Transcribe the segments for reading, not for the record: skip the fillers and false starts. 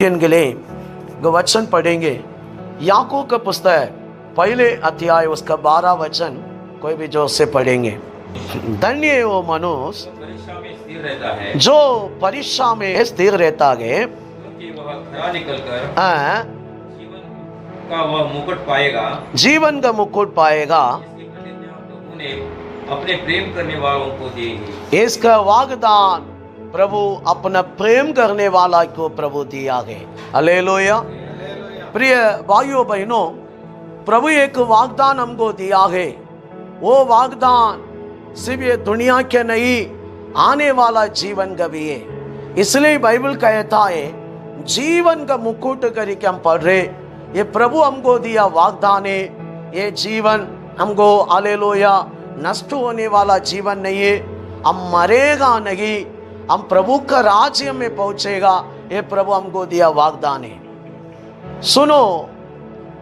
के लिए वचन पढ़ेंगे। याकूब का पुस्तक पहले अध्याय उसका 12 वचन कोई भी जोर से पढ़ेंगे। धन्य है वो मनुष्य जो परीक्षा में स्थिर रहता है, क्योंकि वह खरा निकलकर जीवन का वह मुकुट पाएगा। जीवन का मुकुट पाएगा। इसकी प्रतिज्ञा प्रभु ने अपने प्रेम करने वालों को देगी। इसका वाग्दान प्रभु अपना प्रेम करने वाला को प्रभु दिया है। हालेलुया। प्रिय भाइयों बहनों, प्रभु एक वाग्दान हमको दिया है। वो वाग्दान सिर्फ ये दुनिया के नहीं, आने वाला जीवन का भी है। इसलिए बाइबल कहता है जीवन का मुकुट करके हम पढ़ रहे, ये प्रभु हमको दिया वाग्दान है। ये जीवन हमको हालेलुया नष्ट होने वाला जीवन नहीं है। हम मरेगा नहीं, हम प्रभु का राज्य में पहुंचेगा। ये प्रभु हमको दिया वाग्दान है। सुनो,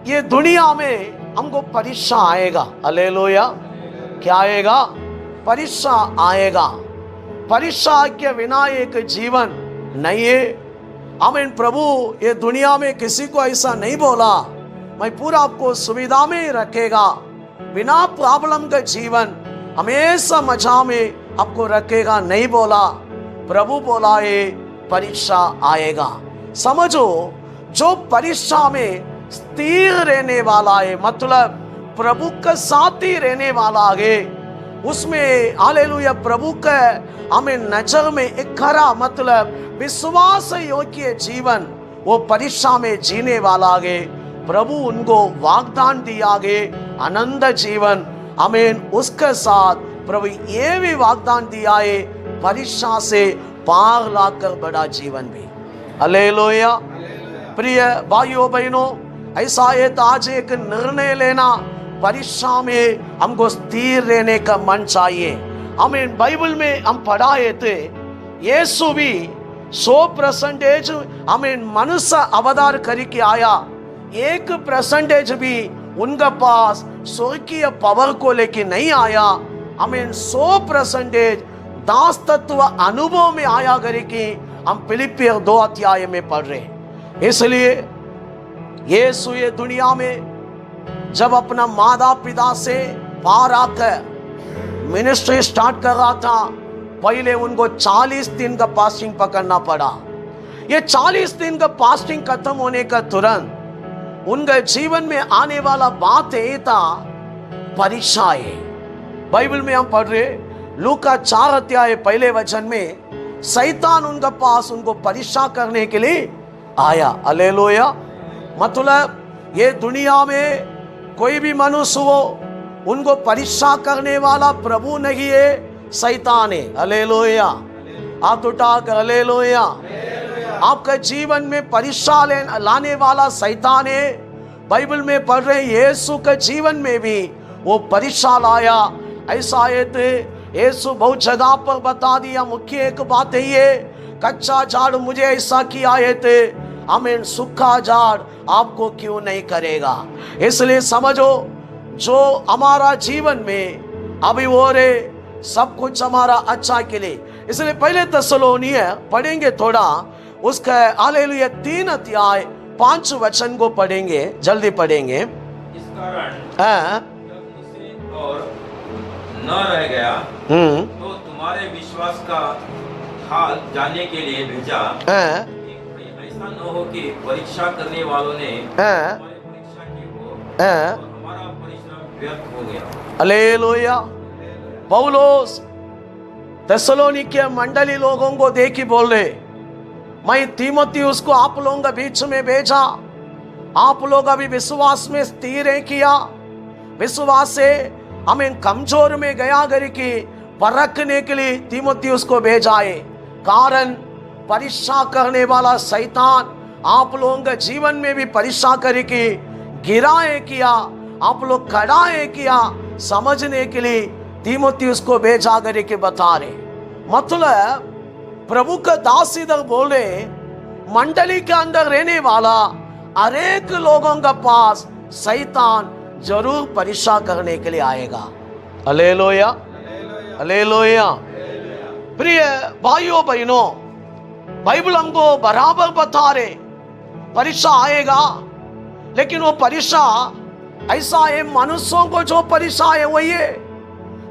ये दुनिया में हमको परीक्षा आएगा। हालेलुया। क्या आएगा? परीक्षा आएगा। परीक्षा के बिना एक जीवन नहीं है। आमीन। प्रभु ये दुनिया में किसी को ऐसा नहीं बोला मैं पूरा आपको सुविधा में रखेगा, बिना प्रॉब्लम का जीवन हमेशा मजा में आपको रखेगा, नहीं बोला। प्रभु बोला है परीक्षा आएगा। समझो, जो परीक्षा में स्थिर रहने वाला है, मतलब प्रभु का साथ ही रहने वाला है, उसमें हालेलुया प्रभु का हमें नजर में एक खरा मतलब विश्वास योग्य जीवन वो परीक्षा में जीने वाला है। प्रभु उनको वाग्दान दिया है आनंद जीवन। आमीन। उसके साथ प्रभु ये भी वाग्दान दिया है परीक्षा से पार लाकर बड़ा जीवन भी। हालेलुया। प्रिय भाइयों बहनों, ऐसा है तो आज एक निर्णय लेना, परीक्षा में हमको स्थिर रहने का मन चाहिए। हमें बाइबल में हम पढ़ाए थे यीशु भी 100% हमें मनुष्य अवतार करके आया। 1% भी उनका पास स्वर्गीय पावर को लेके नहीं आया। हमें 100% दास तत्व अनुभव में आया करके हम फिलिपियर 2 अध्याय में पढ़ रहे। इसलिए यीशु ये दुनिया में जब अपना माता पिता से पार आकर मिनिस्ट्री स्टार्ट कर रहा था, पहले उनको 40 दिन का फास्टिंग पकड़ना पड़ा। ये 40 दिन का फास्टिंग खत्म होने का तुरंत उनके जीवन में आने वाला बात है था परीक्षाएं। बाइबल में हम पढ़ रहे लूका 4 अध्याय पहले वचन में शैतान उनके पास उनको परीक्षा करने के लिए आया। हालेलुया। मतलब ये दुनिया में कोई भी मनुष्य हो, उनको परीक्षा करने वाला प्रभु नहीं है, शैतान है। हालेलुया। आप उठाकर हालेलुया। आपके जीवन में परीक्षा लाने वाला शैतान है। बाइबल में पढ़ रहे यीशु के जीवन में भी वो परीक्षा लाया। ऐसा है यीशु बहुत जगह पर बता दिया। मुख्य एक बात है ये, कच्चा झाड़ मुझे ऐसा किया है थे, आमीन, सूखा झाड़ आपको क्यों नहीं करेगा। इसलिए समझो, जो हमारा जीवन में अभी हो रहे सब कुछ हमारा अच्छा के लिए। इसलिए पहले थिस्सलुनीय पढ़ेंगे थोड़ा, उसका हालेलुया 3 अध्याय 5 वचन को पढ़ेंगे, जल्दी पढ़ेंगे। इस कारण जब मुझसे और न रह गया तो तुम्हारे विश्वास का हाल जानने के लिए भेजा, ऐसा न हो कि परीक्षा करने वालों ने हमारी परीक्षा की हो और हमारा परिश्रम व्यर्थ हो गया। हालेलुया। पौलुस थिस्सलुनीके मंडली लोगों को देखी बोल रहे, मैं तीमुथियुस को आप लोगों के बीच में भेजा, आप लोग अभी विश्वास में स्थिर है किया, विश्वास से हमें कमजोर में गया करके परखने के लिए तीमुथियुस को भेजा है। कारण परीक्षा करने वाला शैतान आप लोगों के जीवन में भी परीक्षा करके गिराए किया, आप लोग खड़ाए किया, समझने के लिए तीमुथियुस को भेजा करके बता रहे। मतलब प्रभु का दास इधर बोल रहे, मंडली के अंदर रहने वाला हर एक लोगों का पास शैतान जरूर परीक्षा करने के लिए आएगा। हालेलुया। हालेलुया। प्रिय भाइयों बहनों, बाइबल हमको बराबर बता रहे परीक्षा आएगा, लेकिन वो परीक्षा ऐसा है, मनुष्यों को जो परीक्षा है वही है।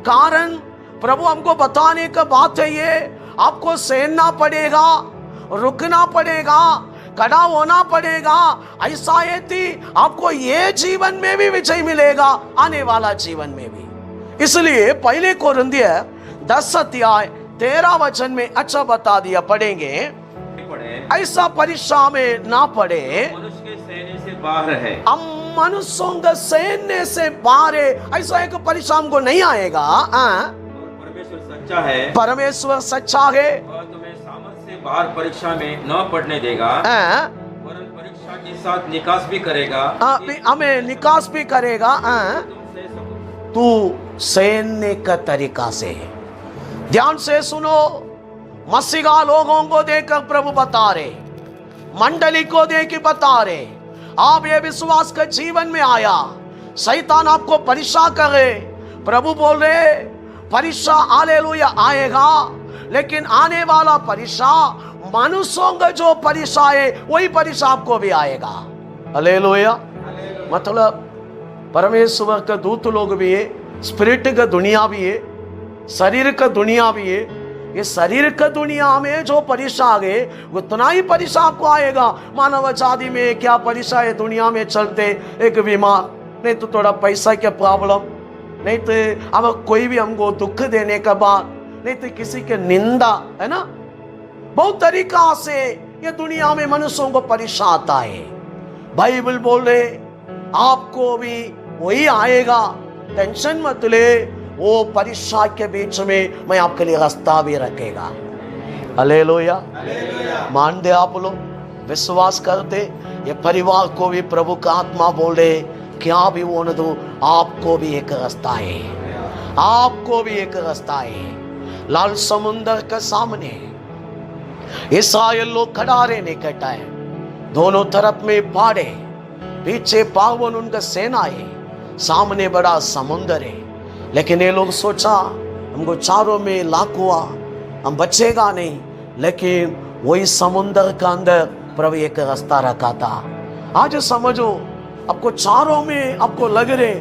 कारण प्रभु हमको बताने का बात है ये, आपको सहना पड़ेगा, रुकना पड़ेगा, खड़ा होना पड़ेगा। ऐसा है थी आपको ये जीवन में भी विजय मिलेगा, आने वाला जीवन में भी। इसलिए पहले कोरिन्थियर 10:13 में अच्छा बता दिया, पढ़ेंगे। ऐसा परीक्षा में ना पड़े, मनुष्य के सहने से बाहर है। हम मनुष्यों का सहने से बाहर है, ऐसा एक परीक्षा हमको नहीं आएगा। परमेश्वर सच्चा है, परमेश्वर सच्चा है, और तुम्हें सामर्थ से बाहर परीक्षा में न पड़ने देगा, वरन परीक्षा के साथ निकास भी करेगा, हमें निकास भी करेगा। तुम सह सको। तू सहने का तरीका से, ध्यान से सुनो। मसीहा लोगों को देखकर प्रभु बता रहे, मंडली को देख के बता रहे, आप ये विश्वास का जीवन में आया, शैतान आपको परीक्षा करे। प्रभु बोल रहे परीक्षा हालेलुया आएगा, लेकिन आने वाला परीक्षा मनुष्यों का जो परीक्षा है वही परीक्षा आपको भी आएगा। हालेलुया। मतलब परमेश्वर का दूत लोग भी है, स्पिरिट का दुनिया भी है, शरीर का दुनिया भी है। ये शरीर का दुनिया में जो परीक्षा आ गए उतना ही परीक्षा आपको आएगा। मानव जाति में क्या परीक्षा है दुनिया में चलते, एक बीमार, नहीं तो थोड़ा पैसा के प्रॉब्लम, नहीं तो अब कोई भी हमको दुख देने का बात, नहीं तो किसी के निंदा, है ना। बहुत तरीका से ये दुनिया में मनुष्यों को परीक्षा आता है। बाइबल बोल रहे आपको भी वही आएगा, टेंशन मत ले। वो परीक्षा के बीच में मैं आपके लिए रास्ता भी रखेगा। हालेलुया। मान दे आप लोग, विश्वास करते। ये परिवार को भी प्रभु का आत्मा बोल रहे क्या भी वो न दो, आपको भी एक रास्ता है, आपको भी एक रास्ता है। लाल समुंदर के सामने इस्राएल लोग खड़ा रहने का टाइम, दोनों तरफ में पहाड़े, पीछे पावन उनका सेना है, सामने बड़ा समुंदर है। लेकिन ये लोग सोचा हमको चारों में लाख हुआ, हम बचेगा नहीं। लेकिन वही समुंदर का अंदर प्रभु एक रास्ता रखा था। आज समझो, आपको चारों में आपको लग रहे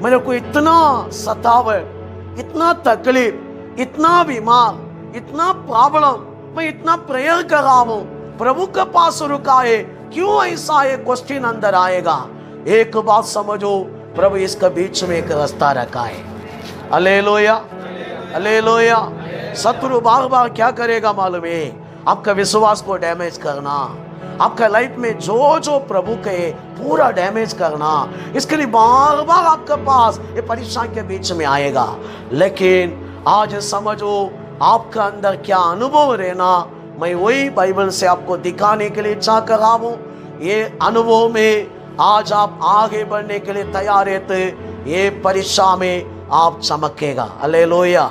मेरे को इतना सतावट, इतना तकलीफ, इतना बीमार, इतना प्रॉब्लम, मैं इतना प्रेयर कर रहा हूं, प्रभु के पास रुका है, क्यों ऐसा है क्वेश्चन अंदर आएगा। एक बात समझो, प्रभु इसका बीच में एक रास्ता रखा है। Hallelujah, hallelujah. शत्रु बार बार क्या करेगा मालूम है, आपका विश्वास को डैमेज करना, आपका लाइफ में जो जो प्रभु के पूरा डैमेज करना। इसके लिए बार बार आपके पास ये परीक्षा के बीच में आएगा। लेकिन आज समझो आपका अंदर क्या अनुभव रहना, मैं वही बाइबल से आपको दिखाने के लिए चाह कर रहा हूं। ये अनुभव में आज आप आगे बढ़ने के लिए तैयार रहते, ये परीक्षा में आप चमकेगा। Hallelujah,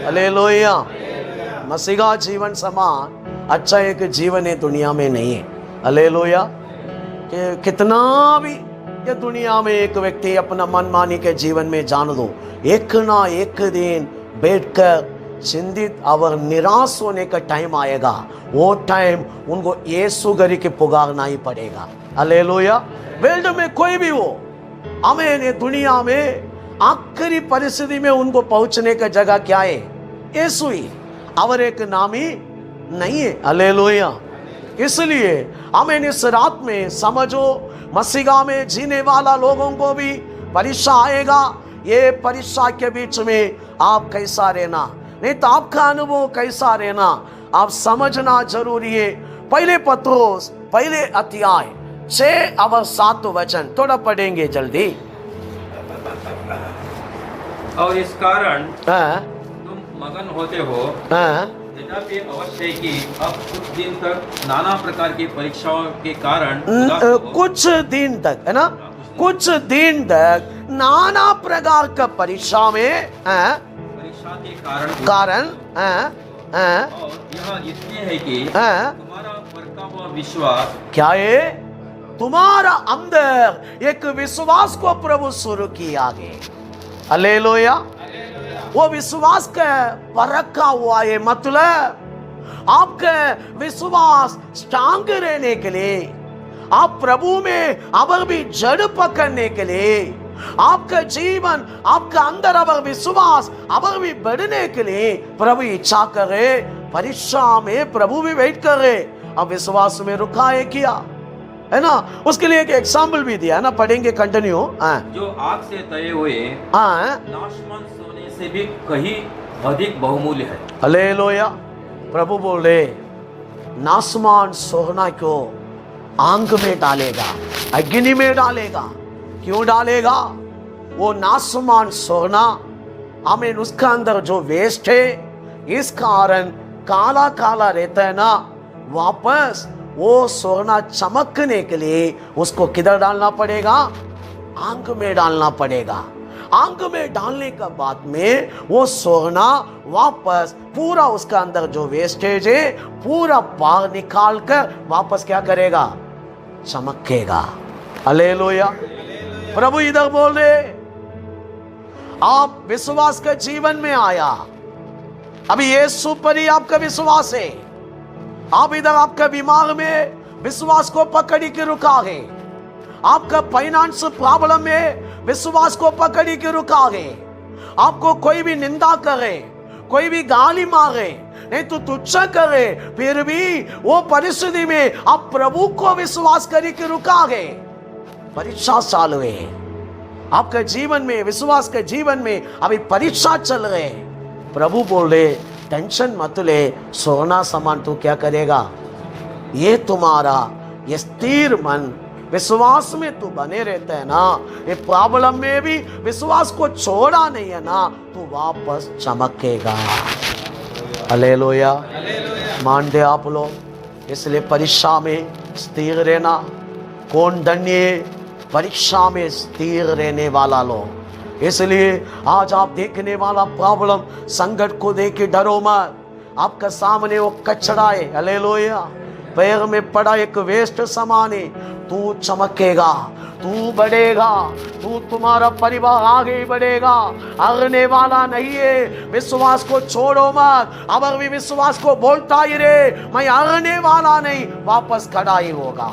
hallelujah. मसीहा जीवन समान अच्छा एक जीवन है दुनिया में नहीं है। हालेलुया। कि कितना भी ये दुनिया में एक व्यक्ति अपना मनमानी के जीवन में जान दो, एक ना एक दिन बैठकर चिंतित और निराश होने का टाइम आएगा। वो टाइम उनको यीशु गरी के पुकारना ही पड़ेगा। हालेलुया। वर्ल्ड में कोई भी हो, हमें दुनिया में आखिरी परिस्थिति में उनको पहुंचने का जगह क्या है, यीशु ही, और एक नाम ही नहीं है। हालेलुया। इसलिए हमें इस रात में समझो, मसीहा में जीने वाला लोगों को भी परीक्षा आएगा। ये परीक्षा के बीच में आप कैसा रहना, नहीं तो आपका अनुभव कैसा रहना, आप समझना जरूरी है। पहले पत्रोस पहले अध्याय 6 और 7 वचन थोड़ा पढ़ेंगे जल्दी। और इस कारण तुम मगन होते हो, यद्यपि अवश्य है कि अब कुछ दिन तक नाना प्रकार की परीक्षाओं के कारण कुछ दिन तक, है ना, कुछ दिन तक नाना प्रकार का परीक्षा में परीक्षा के कारण और यह इसलिए है कि तुम्हारा परखा हुआ विश्वास क्या है, तुम्हारा अंदर एक विश्वास को प्रभु शुरू किया आगे। हालेलुया। वो विश्वास का परखा हुआ है, मतलब आपका विश्वास स्ट्रांग रहने के लिए, आप प्रभु में अगर भी जड़ पकड़ने के लिए, आपका जीवन, आपका अंदर अगर विश्वास अगर भी बढ़ने के लिए प्रभु इच्छा करे, परीक्षा में प्रभु भी वेट करे। अब विश्वास में रुका है किया, है ना, उसके लिए एक एग्जाम्पल भी दिया है ना, पढ़ेंगे कंटिन्यू। जो आग से तये हुए नाशमान सोने से भी कहीं अधिक बहुमूल्य है। हालेलुया। प्रभु बोले नासमान सोना को आग में डालेगा, अग्नि में डालेगा। क्यों डालेगा? वो नासमान सोना, आमीन, उसका अंदर जो वेस्ट है, इस कारण काला काला रहता है ना, वापस वो सोना चमकने के लिए उसको किधर डालना पड़ेगा? आग में डालना पड़ेगा। आग में डालने के बाद में वो सोना वापस पूरा उसका अंदर जो वेस्टेज है पूरा बाहर निकाल कर वापस क्या करेगा? चमकेगा। हालेलुया। प्रभु इधर बोल रहे, आप विश्वास के जीवन में आया, अभी यीशु पर ही आपका विश्वास है। आप इधर आपका बीमार में विश्वास को पकड़ी के रुका है, आपका फाइनेंस प्रॉब्लम में विश्वास को पकड़ी के रुका है। आपको कोई भी निंदा करे, कोई भी गाली मारे, नहीं तो तुच्छ करे, फिर भी वो परिस्थिति में आप प्रभु को विश्वास करी के रुका है। परीक्षा चालू है आपके जीवन में, विश्वास के जीवन में अभी परीक्षा चल रहे। प्रभु बोल रहे टेंशन मत ले, सोना समान तू क्या करेगा? ये तुम्हारा ये स्थिर मन विश्वास में तू बने रहता है ना, ये प्रॉब्लम में भी विश्वास को छोड़ा नहीं है ना, तू वापस चमकेगा। हालेलुया। मान दे आप लोग। इसलिए परीक्षा में स्थिर रहना। कौन धन्य? परीक्षा में स्थिर रहने वाला लोग। इसलिए आज आप देखने वाला प्रॉब्लम, संकट को देख के डरो मत। आपका सामने वो कचरा है, हालेलुया, पैर में पड़ा एक वेस्ट सामान है, तू चमकेगा, तू बढ़ेगा, तू तुम्हारा परिवार आगे बढ़ेगा, हारने वाला नहीं है। विश्वास को छोड़ो मत। अगर भी विश्वास को बोलता ही रहे मैं हारने वाला नहीं, वापस खड़ा ही होगा।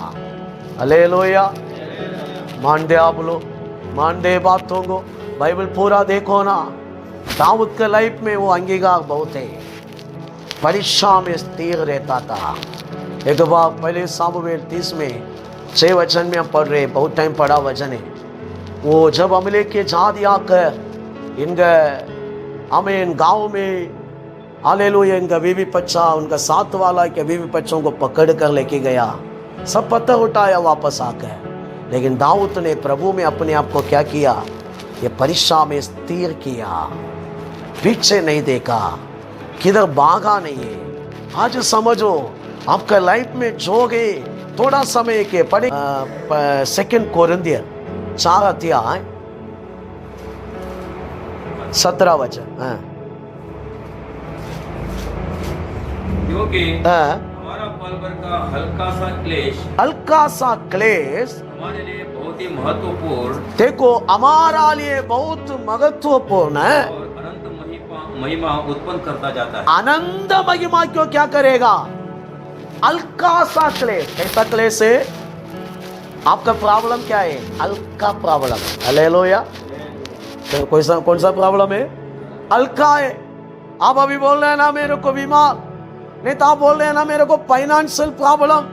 हालेलुया। मान दे आप लोग, मान दे बातों को। बाइबल पूरा देखो ना, दाऊद के लाइफ में वो अंगीकार बहुत है, परीक्षा में स्थिर रहता था। एक बार पहले सामुएल 30 में 6 वचन में हम पढ़ रहे, बहुत टाइम पढ़ा वचन है। वो जब अमले के जाति आकर इनका आमीन गांव में, हालेलुया, इनका बीवी बच्चा, उनका साथ वाला के बीवी बच्चों को पकड़ कर लेके गया, सब पत्थर उठाया वापस आकर। लेकिन दाऊद ने प्रभु में अपने आप को क्या किया? ये परीक्षा में स्थिर किया, पीछे नहीं देखा, किधर भागा नहीं है। आज समझो आपका लाइफ में जो गए थोड़ा समय के पढ़े 2 कोरिन्थियर 4 अध्याय 17 वचन। क्योंकि हमारा पल भर का हल्का सा क्लेश हमारे लिए बहुत ही महत्वपूर्ण, देखो हमारा लिए बहुत महत्वपूर्ण है, और अनंत महिमा उत्पन्न करता जाता है। आनंद महिमा क्यों क्या करेगा? हल्का सा क्लेश। कैसा क्लेश है? आपका प्रॉब्लम क्या है? हल्का प्रॉब्लम। हालेलुया। तो कौन सा प्रॉब्लम है? हल्का है। आप अभी बोल रहे हैं ना मेरे को बीमार, नहीं तो आप बोल रहे हैं ना मेरे को फाइनेंशियल प्रॉब्लम,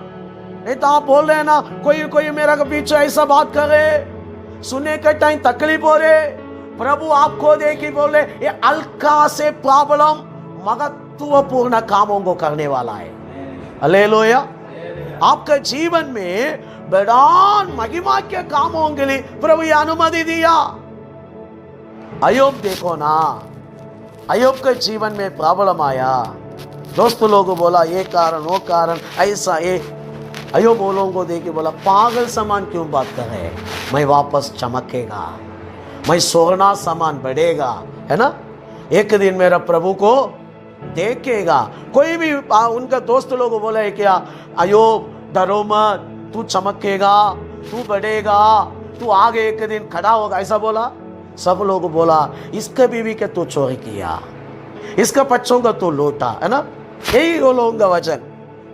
नहीं तो आप बोल रहे हैं ना कोई मेरा के पीछे ऐसा बात करे, सुनने के टाइम तकलीफ हो रहे। प्रभु आपको देखी बोल रहे ये हल्का से प्रॉब्लम महत्वपूर्ण कामों को करने वाला है। हालेलुया। आपके जीवन में बड़ा महिमा के कामों के लिए प्रभु ये अनुमति दिया। अय्यूब देखो ना, अय्यूब के जीवन में प्रॉब्लम आया, दोस्त लोगों बोला ये कारण वो कारण ऐसा, ये अय्यूब बोलों को देखे बोला पागल समान क्यों बात कर रहे, मैं वापस चमकेगा, मैं सोना समान बढ़ेगा, है ना। एक दिन मेरा प्रभु को देखेगा। कोई भी उनका दोस्त लोग बोला है क्या, अय्यूब डरो मत, तू चमकेगा, तू बढ़ेगा, तू आगे एक दिन खड़ा होगा, ऐसा बोला। सब लोग बोला इसके बीवी के तू चोरी किया, इसका बच्चों का तू लूटा, है ना। यही वो लोगों का वचन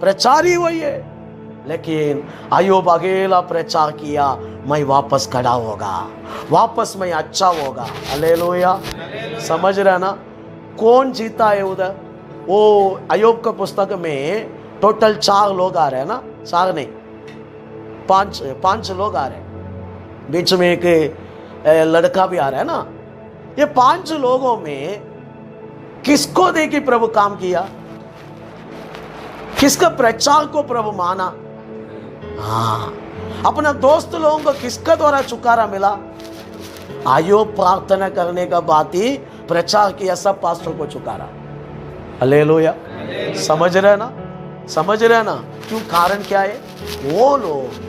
प्रचार ही वही है। लेकिन अय्यूब अकेला प्रचार किया, मैं वापस खड़ा होगा, वापस मैं अच्छा होगा। हालेलुया। समझ रहे ना? कौन जीता है उधर? वो अय्यूब का पुस्तक में टोटल 4 लोग आ रहे हैं ना, 4 नहीं 5 लोग आ रहे हैं, बीच में एक लड़का भी आ रहा है ना। ये 5 लोगों में किसको देखी प्रभु काम किया? किसका प्रचार को प्रभु माना? हाँ, अपना दोस्त लोगों को किसका द्वारा छुटकारा मिला? अय्यूब प्रार्थना करने का बात ही प्रचार किया, सब पास्टर को छुटकारा। हालेलुया। समझ रहे ना? समझ रहे ना? क्यों? कारण क्या है? वो लोग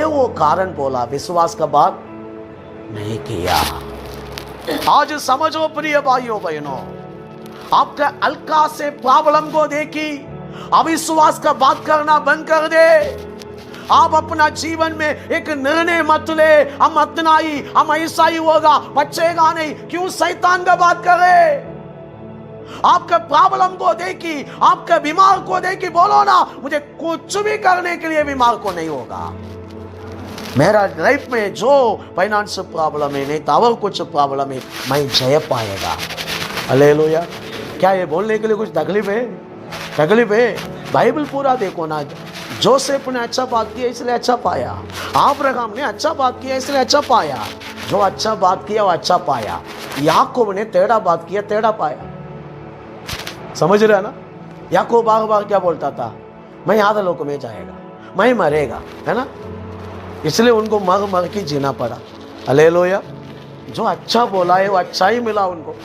वो कारण बोला, विश्वास का बात नहीं किया। आज समझो प्रिय भाइयों बहनों, आपका हल्का से प्रॉब्लम को देखी अविश्वास का बात करना बंद कर दे। आप अपना जीवन में एक निर्णय मत ले, हम इतना ही, हम ऐसा ही होगा, बचेगा नहीं। क्यों शैतान का बात करे? आपका प्रॉब्लम को देखी, आपका बीमार को देखी, बोलो ना मुझे कुछ भी करने के लिए बीमार को नहीं होगा। मेरा लाइफ में जो फाइनेंस प्रॉब्लम है, नहीं तो और कुछ प्रॉब्लम है, मैं जय पाएगा। हालेलुया। क्या ये बोलने के लिए कुछ तकलीफ है? तकलीफ है? बाइबल पूरा देखो ना। जोसेफ ने अच्छा बात किया इसलिए अच्छा पाया, अब्राहम ने अच्छा बात किया इसलिए अच्छा पाया। जो अच्छा बात किया वो अच्छा पाया। याकूब ने टेढ़ा बात किया, टेढ़ा पाया। समझ रहे ना? याकूब बार बार क्या बोलता था? मैं आधा लोक में जाएगा, मैं मरेगा, है ना? इसलिए उनको मर मर के जीना पड़ा। हालेलुया। जो अच्छा बोला है वो अच्छा ही मिला उनको।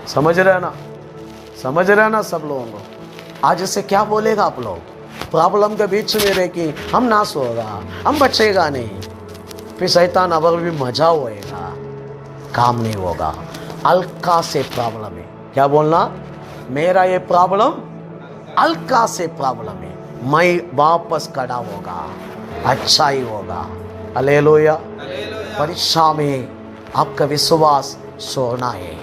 समझ रहे ना? समझ रहे ना सब लोगों को? आज इससे क्या बोलेगा आप लोग? प्रॉब्लम के बीच में रह के हम नाश होगा, हम बचेगा नहीं, फिर शैतान अब भी मजा होएगा, काम नहीं होगा। हल्का से प्रॉब्लम है, क्या बोलना? मेरा ये प्रॉब्लम हल्का से प्रॉब्लम है, मैं वापस खड़ा होगा, अच्छा ही होगा। हालेलुया। परीक्षा में आपका विश्वास सोना है।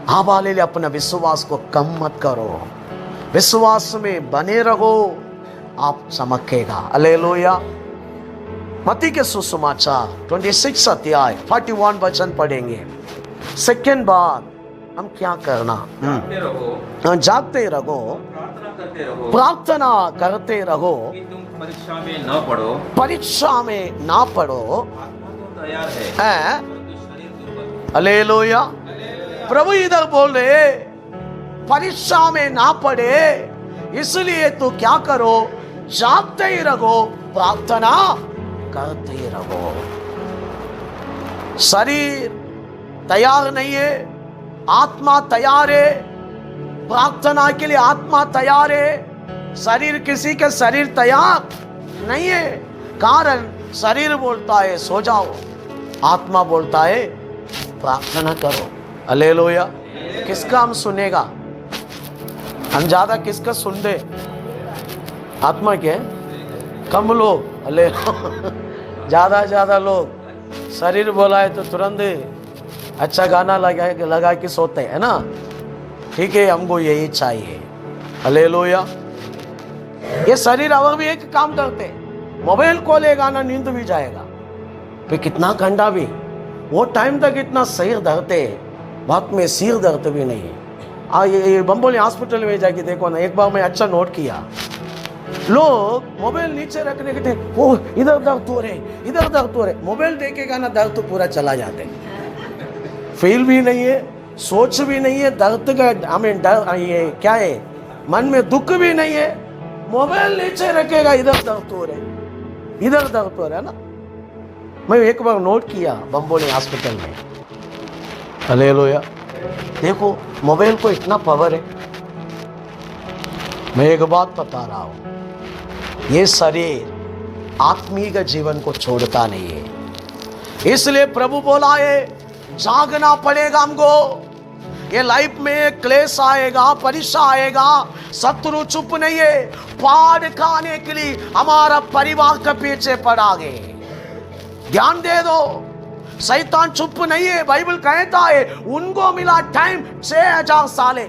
आप हालेलुया अपना विश्वास को कम मत करो, विश्वास में बने रहो, आप चमकेगा। हालेलुया। मत्ती के सुसमाचार 26 अध्याय 41 वचन पढ़ेंगे। सेकंड बात हम क्या करना? जागते रहो, प्रार्थना करते रहो, कि तुम परीक्षा में न पढ़ो। परीक्षा में ना पढ़ो। आत्मा तो तैयार है, परंतु शरीर दुर्बल। हालेलुया। प्रभु इधर बोल रहे परीक्षा में ना पढ़े, इसलिए तो क्या करो? जागते ही रहो, प्रार्थना करते ही रहो। शरीर तैयार नहीं है, आत्मा तैयार है। प्रार्थना के लिए आत्मा तैयार है, शरीर किसी का शरीर तैयार नहीं है। कारण शरीर बोलता है सो जाओ, आत्मा बोलता है प्रार्थना करो। हालेलुया। किसका हम सुनेगा? हम ज्यादा किसका सुन दे? आत्मा के कम लोग, अले ज्यादा लोग शरीर बोला है तो तुरंत अच्छा गाना लगा के सोते हैं ना। ठीक है, हमको यही चाहिए। हालेलुया। ये शरीर और भी एक काम करते, मोबाइल खोलेगा ना नींद भी जाएगा, फिर कितना घंटा भी वो टाइम तक इतना सिर धरते, बात में सिर दर्द भी नहीं है। ये बम्बोली हॉस्पिटल में जाके देखो ना, एक बार मैं अच्छा नोट किया, लोग मोबाइल नीचे रखने के थे, वो इधर दर्द हो रहे, इधर दर्द हो रहे, मोबाइल देखेगा ना दर्द तो पूरा चला जाते, फील भी नहीं है, सोच भी नहीं है, दर्द का हमें डर ये क्या है, मन में दुख भी नहीं है, मोबाइल नीचे रखेगा इधर दर्द हो रहे, इधर दर्द हो रहा है ना। मैं एक बार नोट किया बम्बोली हॉस्पिटल में। हालेलुया। देखो मोबाइल को इतना पावर है। मैं एक बात बता रहा हूं, ये शरीर आत्मिक जीवन को छोड़ता नहीं है, इसलिए प्रभु बोला है जागना पड़ेगा हमको। ये लाइफ में क्लेश आएगा, परीक्षा आएगा, शत्रु चुप नहीं है, पाड़ खाने के लिए हमारा परिवार के पीछे पड़ा गए। ध्यान दे दो, शैतान चुप नहीं है। बाइबल कहता है उनको मिला टाइम 6000 साल,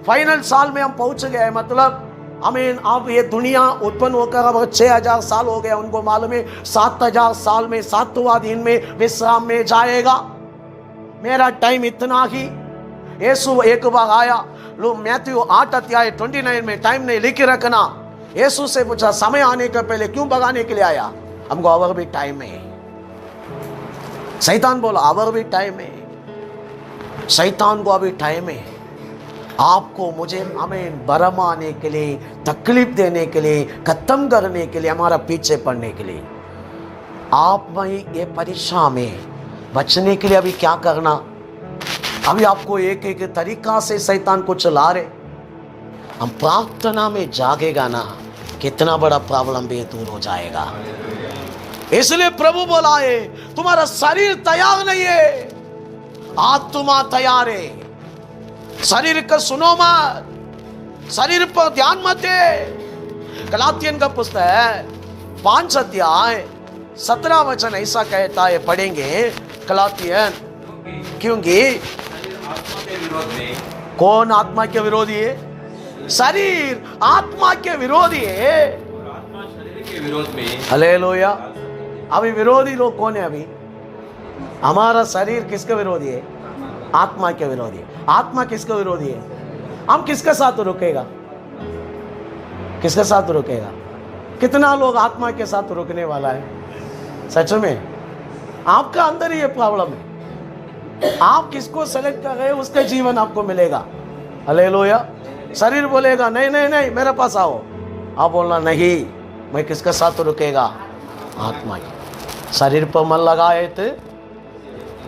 फाइनल साल में हम पहुंच गए, मतलब आमीन। अब ये दुनिया उत्पन्न होकर अब 6000 साल हो गया, उनको मालूम है 7000 साल में 7वां दिन में विश्राम में जाएगा। मेरा टाइम इतना ही। यीशु एक बार आया, लो मैथ्यू 8:29 में, टाइम नहीं लिख रखना। यीशु से पूछा समय आने के पहले क्यों भगाने के लिए आया? हमको और भी टाइम है। शैतान बोला और भी टाइम है। शैतान को अभी टाइम है, आपको मुझे हमें भरमाने के लिए, तकलीफ देने के लिए, खत्म करने के लिए, हमारा पीछे पड़ने के लिए। आप वही ये परीक्षा में बचने के लिए अभी क्या करना? अभी आपको एक एक तरीका से शैतान को चला रहे। हम प्रार्थना में जागेगा ना, कितना बड़ा प्रॉब्लम भी दूर हो जाएगा। इसलिए प्रभु बोला है तुम्हारा शरीर तैयार नहीं है, आत्मा तैयार है। शरीर का सुनो मत, शरीर पर ध्यान मत दे। गलातियन का पुस्तक है 5:17 ऐसा कहता है, पढ़ेंगे गलातियन। क्योंकि आत्मा के विरोध में, कौन आत्मा के विरोधी है? शरीर आत्मा के विरोधी है, और आत्मा शरीर के विरोध में। हालेलुया। अभी विरोधी लोग कौन है? अभी हमारा शरीर किसके विरोधी है? आत्मा के विरोधी है। आत्मा किसके विरोधी है? हम किसके साथ रुकेगा? किसके साथ रुकेगा? कितना लोग आत्मा के साथ रुकने वाला है? सच में आपका अंदर ही ये प्रॉब्लम है। आप किसको सेलेक्ट कर रहे हैं, उसका जीवन आपको मिलेगा। हालेलुया। शरीर बोलेगा नहीं नहीं नहीं मेरे पास आओ, आप बोलना नहीं, मैं किसके साथ रुकेगा? आत्मा के। शरीर पर मन लगाए तो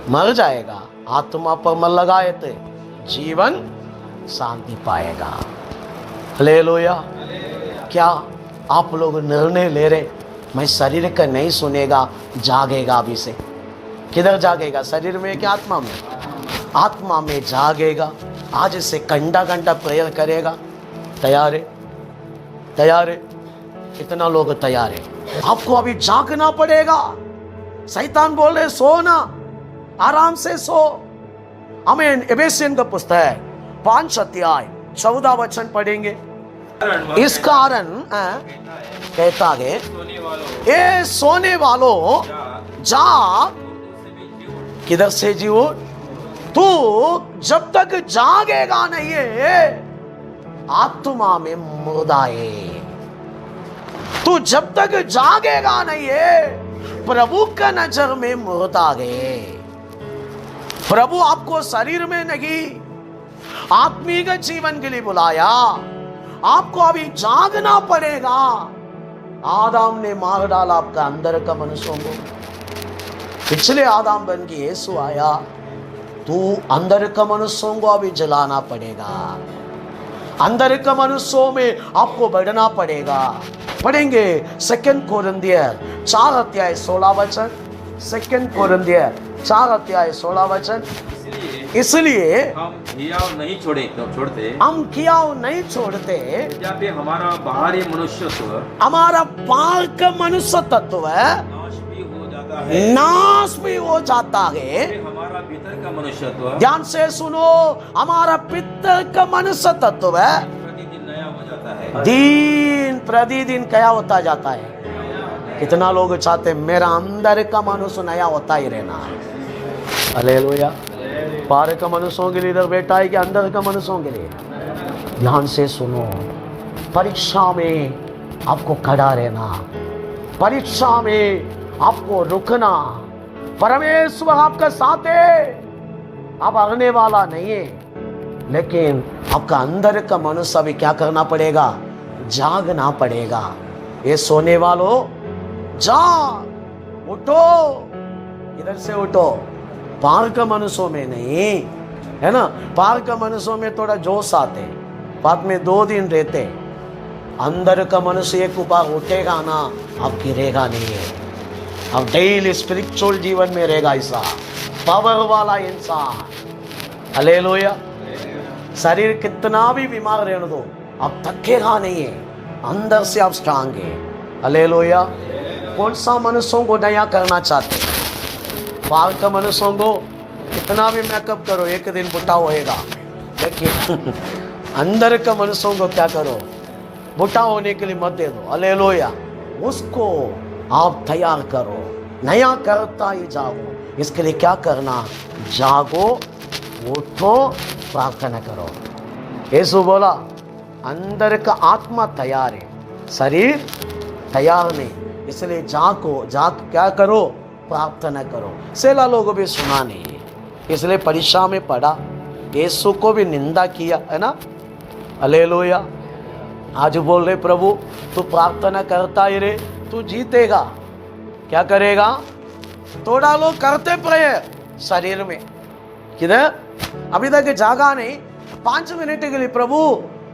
मर जाएगा, आत्मा पर मन लगाए तो जीवन शांति पाएगा। हालेलुया। क्या आप लोग निर्णय ले रहे, मैं शरीर का नहीं सुनेगा, जागेगा अभी से? किधर जागेगा? शरीर में क्या आत्मा में? आत्मा में जागेगा। आज से घंटा घंटा प्रेयर करेगा। तैयार है? तैयार है? कितना लोग तैयार है? आपको अभी जागना पड़ेगा। शैतान बोल रहे सो ना, आराम से सो। आमीन। एफेसियन का पुस्तक है 5:14 पढ़ेंगे। इस कारण कहता है ये सोने वालों जाग। किधर से जीवो? तू जब तक जागेगा नहीं है, आत्मा में मुर्दा है। तू जब तक जागेगा नहीं है, प्रभु का नजर में मुर्दा है। प्रभु आपको शरीर में नहीं, आत्मिक जीवन के लिए बुलाया। आपको अभी जागना पड़ेगा। आदम ने मार डाला आपका अंदर का मनुष्यों को, पिछले आदम बन के यीशु आया। तू अंदर का मनुष्यों को अभी जलाना पड़ेगा। अंदर का मनुष्यों में आपको बढ़ना पड़ेगा। पढ़ेंगे 2 कोरिन्थियर 4:16। 2 कोरिन्थियर 4:16। इसलिए हम हियाव नहीं छोड़ते, हम हियाव नहीं छोड़ते। जब भी हमारा बाहरी मनुष्यत्व, हमारा बाहर का मनुष्य तत्व नाश भी हो जाता है, नाश भी हो जाता है। हमारा भीतर का मनुष्यत्व, ध्यान से सुनो, हमारा पितर का मनुष्य तत्व प्रतिदिन नया हो जाता है। दिन प्रतिदिन क्या होता जाता है? कितना लोग चाहते मेरा अंदर का मनुष्य नया होता ही रहना है। हालेलुया। बाहर का मनुष्यों के लिए इधर बैठा है कि अंदर का मनुष्यों के लिए? ध्यान से सुनो, परीक्षा में आपको खड़ा रहना, परीक्षा में आपको रुकना। परमेश्वर आपका साथ है, आप हारने वाला नहीं है। लेकिन आपका अंदर का मनुष्य भी क्या करना पड़ेगा? जागना पड़ेगा। ये सोने वालों जाग, उठो, इधर से उठो। बाहर का मनुष्यों में नहीं है ना, बाहर का मनुष्यों में थोड़ा जोश आते, बाद में 2 दिन रहते। अंदर का मनुष्य एक बार उठेगा ना, अब गिरेगा नहीं है। अब डेली स्पिरिचुअल जीवन में रहेगा ऐसा पावर वाला इंसान। हालेलुया। शरीर कितना भी बीमार रहने दो, अब थकेगा नहीं है, अंदर से आप स्ट्रांग है। हालेलुया। कौन सा मनुष्यों को नया करना चाहते? बाहर का मनुष्यों को कितना भी मेकअप करो, एक दिन बुढ़ा होएगा। लेकिन अंदर का मनुष्यों को क्या करो? बुढ़ा होने के लिए मत दे दो, हालेलुया। उसको आप तैयार करो, नया करता ही जाओ। इसके लिए क्या करना? जागो, उठो, प्रार्थना करो। यीशु बोला अंदर का आत्मा तैयार है, शरीर तैयार नहीं, इसलिए जाग क्या करो? प्रार्थना करो। सेला लोगों भी सुना नहीं है, इसलिए परीक्षा में पड़ा, यीशु को भी निंदा किया, है ना, हालेलुया। आज बोल रहे प्रभु तू प्रार्थना करता ही रे, तू जीतेगा। क्या करेगा? थोड़ा लोग करते प्रेयर शरीर में, किधर अभी तक जागा नहीं, 5 मिनट के लिए प्रभु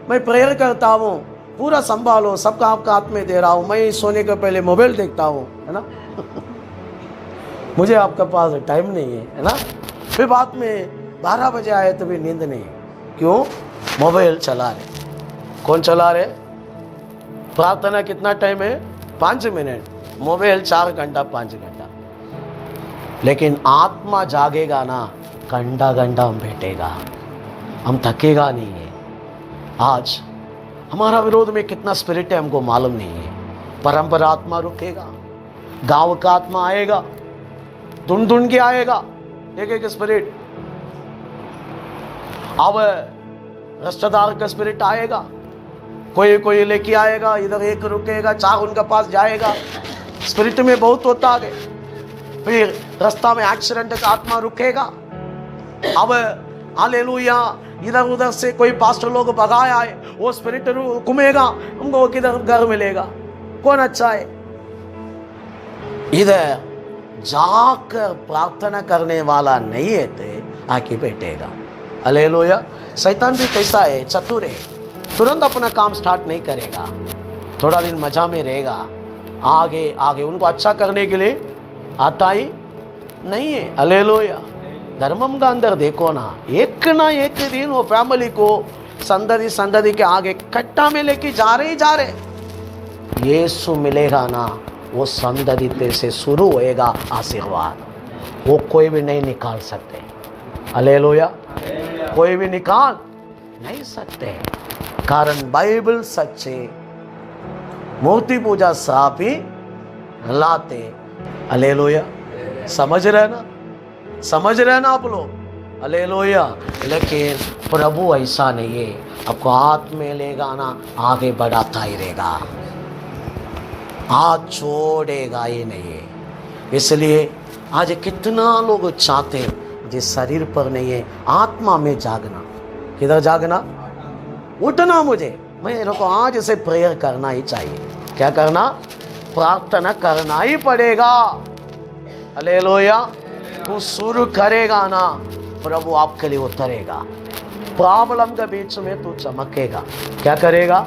मैं प्रेयर करता हूँ, पूरा संभालो, सबका आपका हाथ में दे रहा हूँ, मैं सोने के पहले मोबाइल देखता हूँ, है ना मुझे आपके पास टाइम नहीं है ना। फिर बाद में 12 बजे आए तो भी नींद नहीं, क्यों? मोबाइल चला रहे। कौन चला रहे? प्रार्थना कितना टाइम है? 5 मिनट, मोबाइल 4 घंटा 5 घंटा। लेकिन आत्मा जागेगा ना, घंटा घंटा हम बैठेगा, हम थकेगा नहीं है। आज हमारा विरोध में कितना स्पिरिट है हमको मालूम नहीं है। परंपरा आत्मा रुकेगा, गांव का आत्मा आएगा, ढूंढ के आएगा एक एक स्पिरिट। अब रिश्तेदार का स्पिरिट आएगा, कोई लेके आएगा, इधर एक रुकेगा, 4 उनके पास जाएगा। स्पिरिट में बहुत होता है। फिर रास्ता में एक्सीडेंट का आत्मा रुकेगा। अब हालेलुया, इधर उधर से कोई पास्टर लोग भगाया है, वो स्पिरिट घूमेगा, हमको किधर घर मिलेगा? कौन अच्छा है? इधर जाकर प्रार्थना करने वाला नहीं है तो आके बैठेगा, हालेलुया। शैतान भी कैसा है? चतुर है, तुरंत अपना काम स्टार्ट नहीं करेगा, थोड़ा दिन मजा में रहेगा, आगे उनको अच्छा करने के लिए आता ही नहीं है, हालेलुया। धर्मम का अंदर देखो ना एक दिन वो फैमिली को संदति के आगे कट्टा में लेके जा रहे। यीशु मिलेगा ना, वो संदति से शुरू होएगा आशीर्वाद, वो कोई भी नहीं निकाल सकते, हालेलुया। कोई भी निकाल नहीं सकते, कारण बाइबल सच्चे, मूर्ति पूजा साफ ही लाते, हालेलुया। समझ रहे ना आप लोग, हालेलुया। लेकिन प्रभु ऐसा नहीं है, आपको हाथ में लेगा ना, आगे बढ़ाता ही रहेगा, हाथ छोड़ेगा ही नहीं है। इसलिए आज कितना लोग चाहते हैं जिस शरीर पर नहीं है, आत्मा में जागना। किधर जागना? उठना। मेरे को आज से प्रेयर करना ही चाहिए। क्या करना? प्रार्थना करना ही पड़ेगा, हालेलुया। तू शुरू करेगा ना, प्रभु आपके लिए उतरेगा। प्रॉब्लम के बीच में तू चमकेगा। क्या करेगा?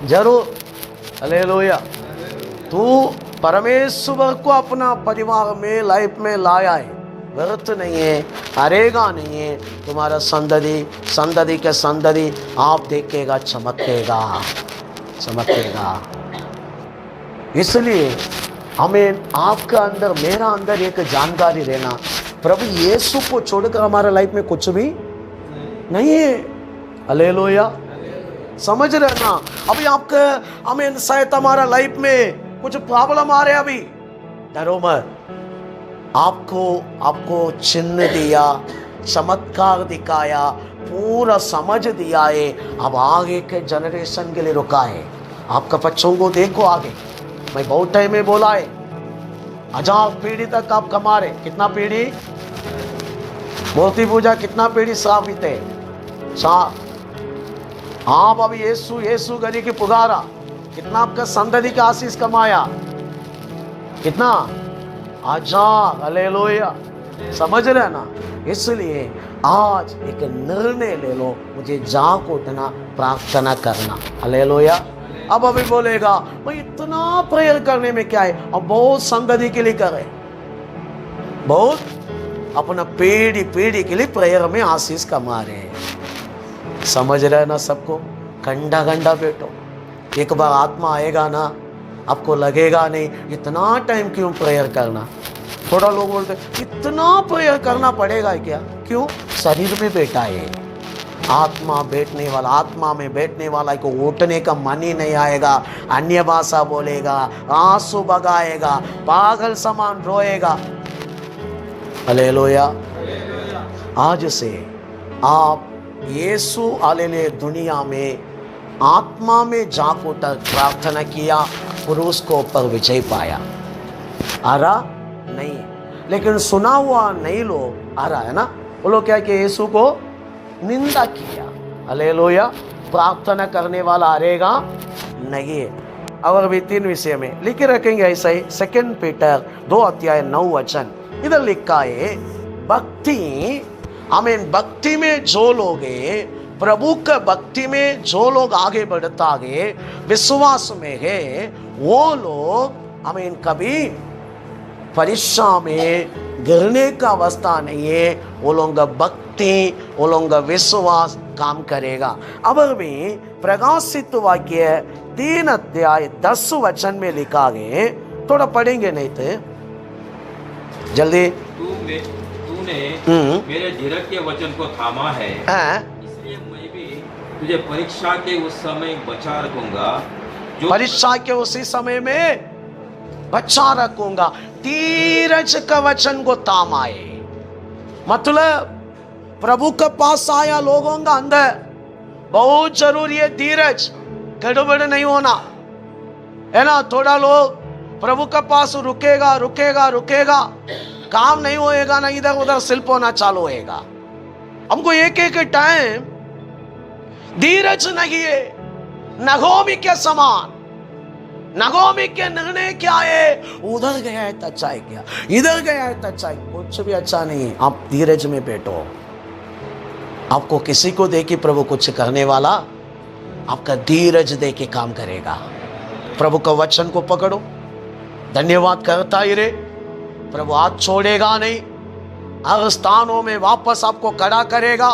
जरूर, हालेलुया। तू परमेश्वर को अपना परिवार में, लाइफ में लाया है, व्यर्थ नहीं है, हारेगा नहीं है। तुम्हारा संदति के संदति आप देखेगा, चमकेगा। इसलिए हमें आपका अंदर, मेरा अंदर एक जानकारी रहना, प्रभु यीशु को छोड़कर हमारा लाइफ में कुछ भी नहीं है, हालेलुया। समझ रहे ना? अभी आपका, हमें शायद हमारा लाइफ में कुछ प्रॉब्लम आ रहे, अभी डरो मत। आपको चिन्ह दिया, चमत्कार दिखाया, पूरा समझ दिया है। अब आगे के जनरेशन के लिए रुका है। आपका बच्चों को देखो आगे। मैं बहुत टाइम में बोला है, 1000 पीढ़ी तक आप कमा रहे। कितना पीढ़ी? मूर्ति पूजा कितना पीढ़ी साबित है? आप अभी यीशु गरी की पुकारा, कितना आपका संतति का आशीष कमाया? कितना? 1000, हालेलुया। समझ रहे ना? इसलिए आज एक निर्णय ले लो, मुझे जाग उठना, प्रार्थना करना, हालेलुया। अब अभी बोलेगा भाई इतना प्रेयर करने में क्या है? अब बहुत संगति के लिए करे, बहुत अपना पीढ़ी के लिए प्रेयर में आशीष कमा रहे हैं। समझ रहे ना सबको? घंटा बैठो, एक बार आत्मा आएगा ना, आपको लगेगा नहीं इतना टाइम क्यों प्रेयर करना। थोड़ा लोग बोलते इतना प्रेयर करना पड़ेगा क्या? क्यों? शरीर में बैठा है, आत्मा बैठने वाला, आत्मा में बैठने वाला को उठने का मन ही नहीं आएगा, अन्य भाषा बोलेगा, आंसू बगाएगा, पागल समान रोएगा। हालेलुया। आज से आप यीशु हालेलुया दुनिया में आत्मा में जाकर प्रार्थना किया और उसको ऊपर विजय पाया। आ रहा नहीं, लेकिन सुना हुआ नहीं लोग आ रहा है ना। वो लोग क्या कि यीशु को निंदा किया। हालेलुया। प्रार्थना करने वाला हारेगा नहीं है। और भी 3 विषय में लिख रखेंगे ऐसा ही। 2 पीटर 2:9 इधर लिखा है, भक्ति, आमीन, भक्ति में जो लोग है, प्रभु का भक्ति में जो लोग आगे बढ़ता है, विश्वास में है, वो लोग आमीन कभी परीक्षा में गिरने का अवस्था नहीं है। वो लोग का भक्ति, वो लोग का विश्वास काम करेगा। अब भी प्रकाशित वाक्य 3:10 में लिखा है, थोड़ा पढ़ेंगे नहीं तो जल्दी। तूने मेरे धीरज के वचन को थामा है, इसलिए मैं भी तुझे परीक्षा के उस समय बचा रखूंगा, जो परीक्षा के उसी समय में बचा रखूंगा। धीरज का वचन को थामाए, मतलब प्रभु के पास आया लोगों का अंदर बहुत जरूरी है धीरज, गड़बड़ नहीं होना है ना। थोड़ा लोग प्रभु के पास रुकेगा रुकेगा रुकेगा, काम नहीं होएगा ना, इधर उधर शिल्प होना चालू होएगा। हमको एक एक टाइम धीरज नहीं है। नगोमी के समान, नगोमी के निर्णय क्या है, उधर गया है तो अच्छा है क्या, इधर गया है तो अच्छा है, कुछ भी अच्छा नहीं है। आप धीरज में बैठो। आपको किसी को देके प्रभु कुछ करने वाला आपका धीरज दे के काम करेगा। प्रभु का वचन को पकड़ो, धन्यवाद करता ही रे। प्रभु हाथ छोड़ेगा नहीं, हर स्थानों में वापस आपको खड़ा करेगा,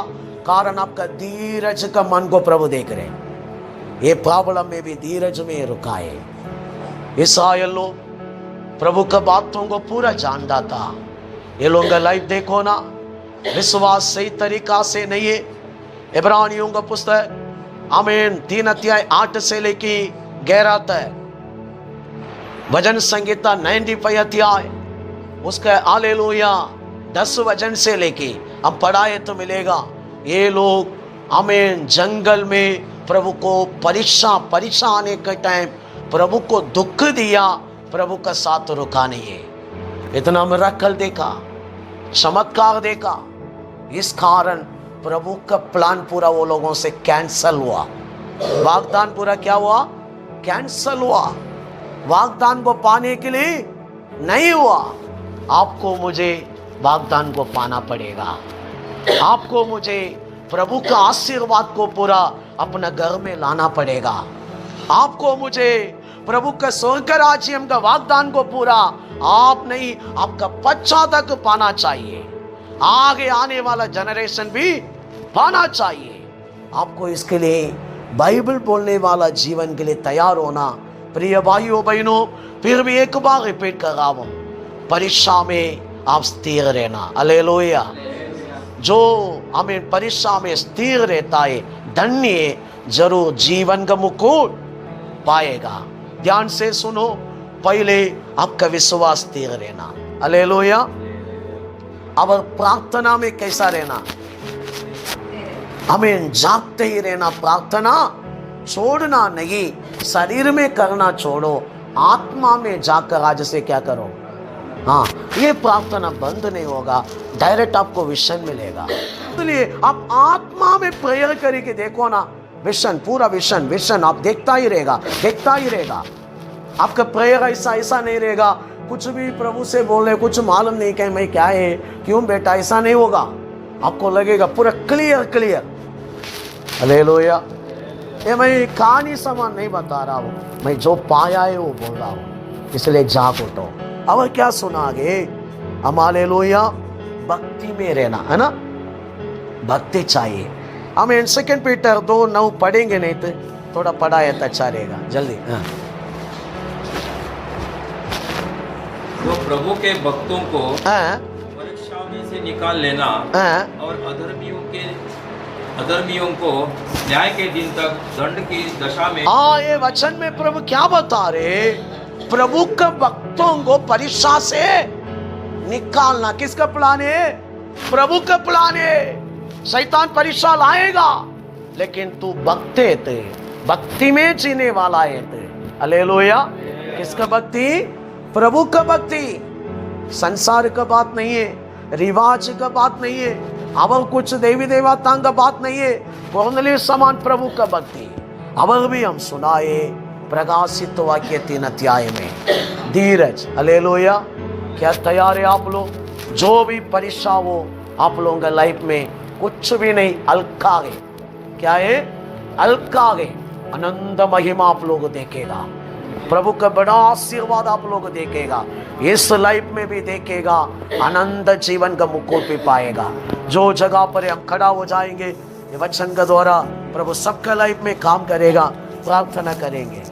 कारण आपका धीरज का मन को प्रभु देख रहे। ये प्रॉब्लम में भी धीरज में रुकाए। इस्राएल लोग प्रभु का बातों को पूरा जानता था। ये लोगों का लाइफ देखो ना, विश्वास सही तरीका से नहीं है। इब्रानियों का पुस्तक आमीन 3:8 से लेके 11 तक, भजन संगीता 95 अध्याय उसका हालेलुया 10 वचन से लेके अब पढ़ाए तो मिलेगा। ये लोग आमीन जंगल में प्रभु को परीक्षा आने के टाइम प्रभु को दुख दिया, प्रभु का साथ रुका नहीं है। इतना मिरेकल देखा, चमत्कार देखा, इस कारण प्रभु का प्लान पूरा वो लोगों से कैंसल हुआ। वाग्दान पूरा क्या हुआ, कैंसल हुआ। वाग्दान को पाने के लिए नहीं हुआ। आपको मुझे वाग्दान को पाना पड़ेगा। आपको मुझे प्रभु का आशीर्वाद को पूरा अपना घर में लाना पड़ेगा। आपको मुझे प्रभु का स्वर्ग राज्य का वाग्दान को पूरा आप नहीं, आपका बच्चा तक पाना चाहिए। आगे आने वाला जनरेशन भी पाना चाहिए। आपको इसके लिए बाइबल बोलने वाला जीवन के लिए तैयार होना। प्रिय भाइयों बहनों, फिर भी एक बार रिपीट कर रहा हूं, परीक्षा में आप स्थिर रहना। हालेलुया। जो हमें परीक्षा में स्थिर रहता है धन्य जरूर जीवन का मुकुट पाएगा। ध्यान से सुनो, पहले आपका विश्वास स्थिर रहना। हालेलुया। अब प्रार्थना में कैसा रहना, हमें जागते ही रहना। प्रार्थना छोड़ना नहीं, शरीर में करना छोड़ो, आत्मा में जाकर आज से क्या करो। हाँ, ये प्रार्थना बंद नहीं होगा, डायरेक्ट आपको विजन मिलेगा। इसलिए आप आत्मा में प्रेयर करके देखो ना, विजन, पूरा विजन आप देखता ही रहेगा। आपका प्रेयर ऐसा नहीं रहेगा कुछ भी प्रभु से बोले, कुछ मालूम नहीं कहीं मैं क्या है, क्यों बेटा, ऐसा नहीं होगा। आपको लगेगा पूरा क्लियर। हालेलुया। ये मैं कहानी समान नहीं बता रहा हूँ, मैं जो पाया है वो बोल रहा हूँ। इसलिए जाग उठो। अब क्या सुना आगे, हम हालेलुया भक्ति में रहना है ना, भक्ति चाहिए हमें। 2 पीटर 2:9 पढ़ेंगे नहीं तो थोड़ा पढ़ा है तो अच्छा रहेगा, जल्दी। हाँ। तो प्रभु के भक्तों को परीक्षा में से निकाल लेना और अधर्मियों के अधर्मियों को न्याय के दिन तक दंड की दशा में हाँ, ये वचन में प्रभु क्या बता रहे? प्रभु के भक्तों को परीक्षा से निकालना किसका प्लान है? प्रभु का प्लान है। शैतान परीक्षा लाएगा, लेकिन तू भक्ते थे, भक्ति में जीने वाला है थे। हालेलुया। किसका भक्ति? प्रभु का भक्ति। संसार का बात नहीं है, रिवाज का बात नहीं है, अब कुछ देवी देवता का बात नहीं है। कोर्नेलिय समान प्रभु का भक्ति। अब भी हम सुनाए प्रकाशित वाक्य 3 अध्याय में धीरज। हालेलुया। क्या तैयार है आप लोग? जो भी परीक्षा हो आप लोगों का लाइफ में, कुछ भी नहीं, हल्का है। क्या है? हल्का है। आनंद महिमा आप लोग देखेगा, प्रभु का बड़ा आशीर्वाद आप लोग देखेगा, इस लाइफ में भी देखेगा, आनंद जीवन का मुकुट भी पाएगा। जो जगह पर हम खड़ा हो जाएंगे, ये वचन के द्वारा प्रभु सबका लाइफ में काम करेगा। प्रार्थना करेंगे।